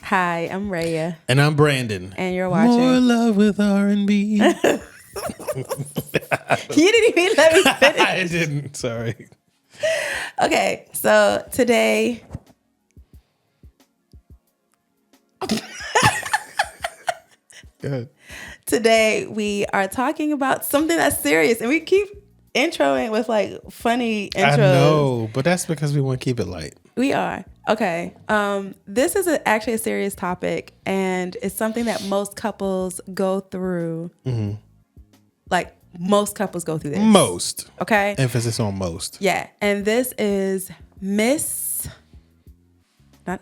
Hi, I'm Raya. And I'm Brandon. And you're watching More Love with R&B. You didn't even let me finish. I didn't. Sorry. Okay, so today... Go ahead. Today we are talking about something that's serious, and we keep introing with like funny intros. I know, but that's because we want to keep it light. We are. Okay. This is actually a serious topic, and it's something that most couples go through. Mm-hmm. Like most couples go through this. Most. Okay. Emphasis on most. Yeah. And this is not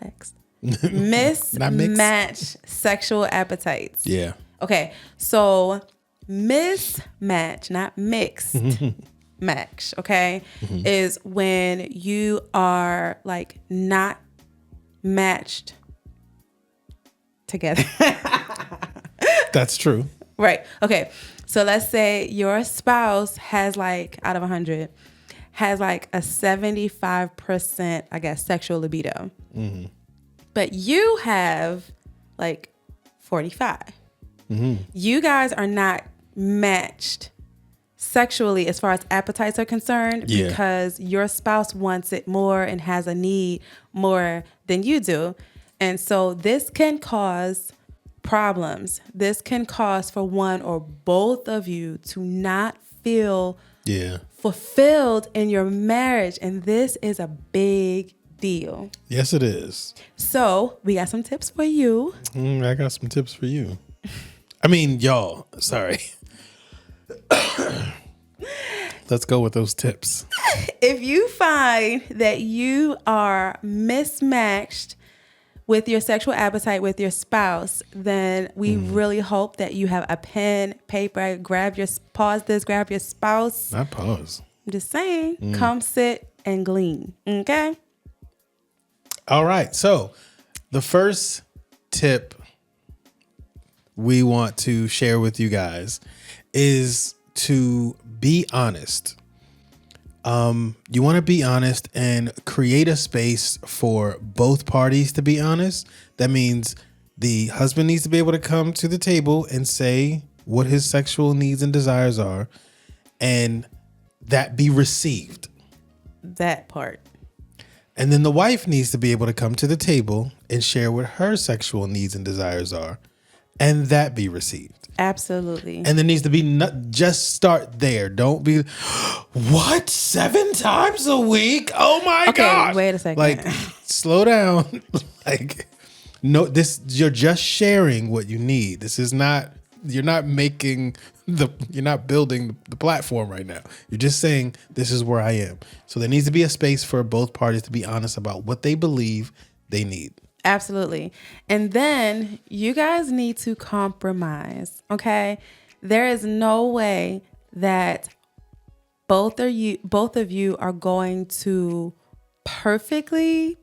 MisMatch sexual appetites. Yeah. Okay. So MisMatch, not mix. Match, okay, is when you are like not matched together. That's true. Right. Okay. So let's say your spouse has like, out of 100, has like a 75%, I guess, sexual libido. Mm-hmm. But you have like 45. Mm-hmm. You guys are not matched sexually as far as appetites are concerned, because your spouse wants it more and has a need more than you do. And so this can cause problems. This can cause for one or both of you to not feel fulfilled in your marriage. And this is a big deal. Yes, it is. So we got some tips for you. I got some tips for you. I mean, y'all, sorry. Let's go with those tips. If you find that you are mismatched with your sexual appetite with your spouse, then we really hope that you have a pen, paper, grab your spouse. Not pause. I'm just saying, come sit and glean. Okay? All right. So the first tip we want to share with you guys is to be honest. You want to be honest and create a space for both parties to be honest. That means the husband needs to be able to come to the table and say what his sexual needs and desires are, and that be received. That part. And then the wife needs to be able to come to the table and share what her sexual needs and desires are, and that be received. Absolutely. And there needs to be just start there. Don't be, what? 7 times a week? Oh my God. Wait a second. Like, slow down. Like, no, you're just sharing what you need. This is not, you're not building the platform right now. You're just saying, this is where I am. So there needs to be a space for both parties to be honest about what they believe they need. Absolutely. And then you guys need to compromise, okay? There is no way that both of you are going to possibly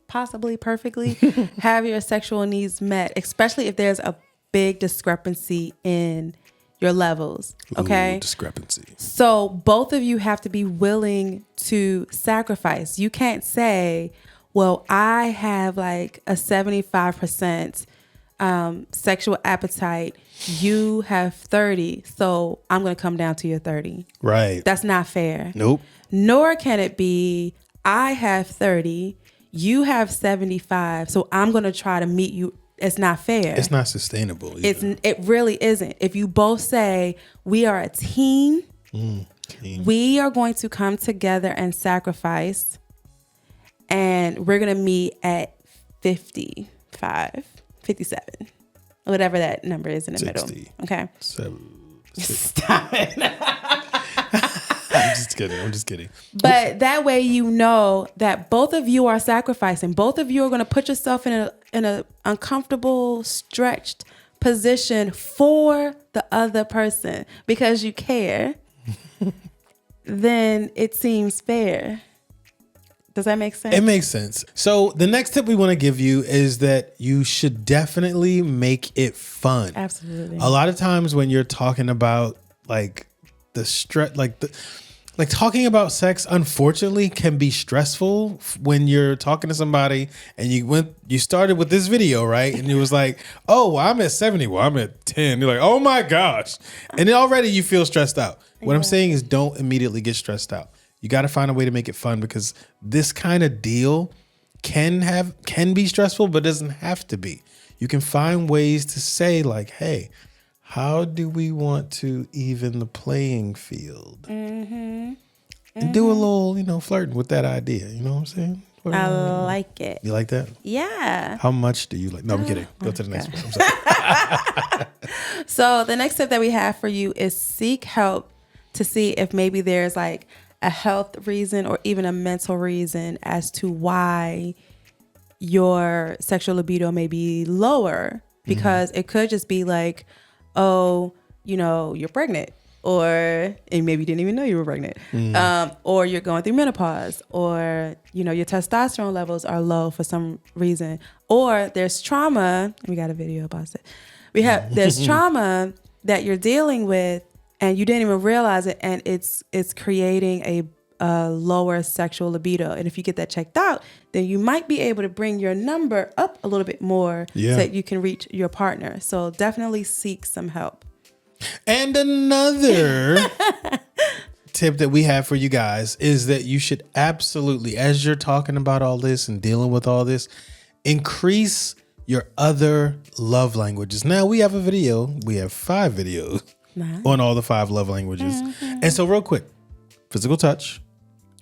perfectly have your sexual needs met, especially if there's a big discrepancy in your levels, okay? Ooh, discrepancy. So both of you have to be willing to sacrifice. You can't say, well, I have like a 75% sexual appetite. You have 30, so I'm going to come down to your 30. Right. That's not fair. Nope. Nor can it be, I have 30, you have 75, so I'm going to try to meet you. It's not fair. It's not sustainable either. It really isn't. If you both say, we are a team, we are going to come together and sacrifice, and we're going to meet at 55, 57, whatever that number is in the 60, middle. Okay. 60. Stop it. I'm just kidding. But that way, you know that both of you are sacrificing. Both of you are going to put yourself in a uncomfortable, stretched position for the other person because you care. Then it seems fair. Does that make sense? It makes sense. So the next tip we want to give you is that you should definitely make it fun. Absolutely. A lot of times when you're talking about like the stress, like like talking about sex, unfortunately, can be stressful when you're talking to somebody and you started with this video, right? And it was like, oh, well, I'm at 70. Well, I'm at 10. You're like, oh my gosh. And then already you feel stressed out. What I'm saying is don't immediately get stressed out. You got to find a way to make it fun, because this kind of deal can be stressful, but doesn't have to be. You can find ways to say like, hey, how do we want to even the playing field? Mm-hmm. And do a little, flirting with that idea. You know what I'm saying? I like it. You like that? Yeah. How much do you like? No, I'm kidding. Go to the next one. I'm sorry. So the next tip that we have for you is seek help to see if maybe there's like a health reason or even a mental reason as to why your sexual libido may be lower, because it could just be like, oh, you're pregnant, and maybe you didn't even know you were pregnant, or you're going through menopause, or, your testosterone levels are low for some reason, or there's trauma. We got a video about it. There's trauma that you're dealing with and you didn't even realize it, and it's creating a lower sexual libido. And if you get that checked out, then you might be able to bring your number up a little bit more so that you can reach your partner. So definitely seek some help. And another tip that we have for you guys is that you should absolutely, as you're talking about all this and dealing with all this, increase your other love languages. Now we have a video. We have 5 videos on all the 5 love languages. Mm-hmm. And so real quick, physical touch,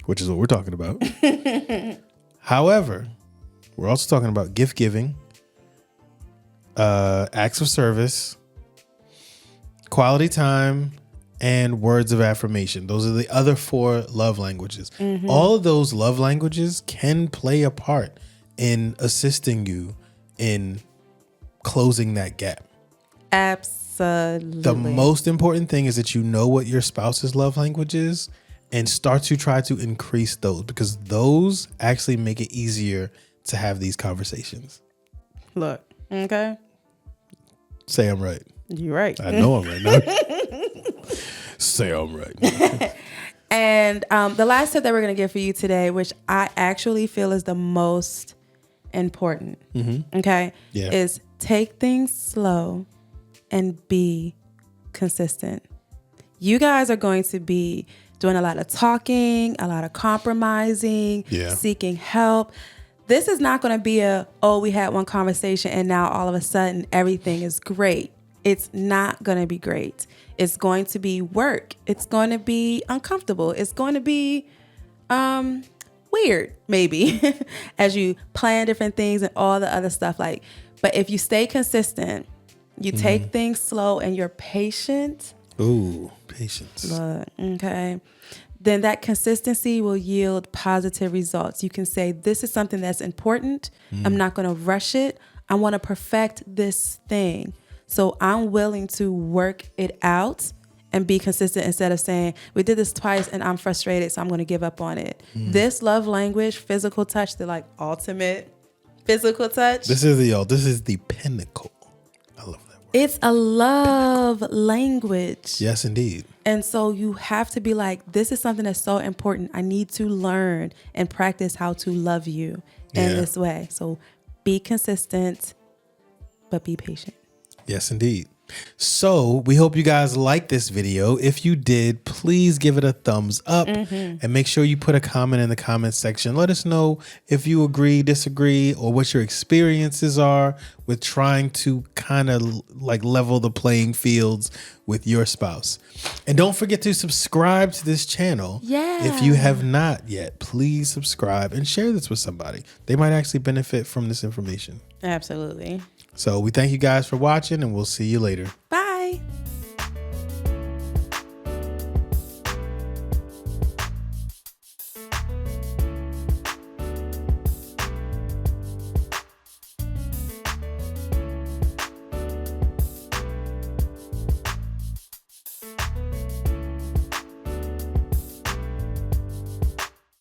which is what we're talking about. However, we're also talking about gift giving, acts of service, quality time, and words of affirmation. Those are the other 4 love languages. Mm-hmm. All of those love languages can play a part in assisting you in closing that gap. Absolutely. The most important thing is that you know what your spouse's love language is and start to try to increase those, because those actually make it easier to have these conversations. Look, okay. Say I'm right. You're right. I know I'm right now. Say I'm right. And the last tip that we're going to give for you today, which I actually feel is the most important, is take things slow and be consistent. You guys are going to be doing a lot of talking, a lot of compromising, seeking help. This is not going to be we had one conversation and now all of a sudden everything is great. It's not going to be great. It's going to be work. It's going to be uncomfortable. It's going to be weird, maybe, as you plan different things and all the other stuff. But if you stay consistent, you take things slow and you're patient. Ooh, patience. Okay. Then that consistency will yield positive results. You can say, this is something that's important. I'm not going to rush it. I want to perfect this thing. So I'm willing to work it out and be consistent instead of saying, we did this twice and I'm frustrated, so I'm going to give up on it. This love language, physical touch, the ultimate physical touch. This is the pinnacle. I love that word. It's a love language. Yes, indeed. And so you have to be like, this is something that's so important. I need to learn and practice how to love you in this way. So be consistent, but be patient. Yes, indeed. So we hope you guys liked this video. If you did, please give it a thumbs up and make sure you put a comment in the comment section. Let us know if you agree, disagree, or what your experiences are with trying to kind of level the playing fields with your spouse. And don't forget to subscribe to this channel. If you have not yet, please subscribe and share this with somebody. They might actually benefit from this information. Absolutely. So we thank you guys for watching, and we'll see you later. Bye.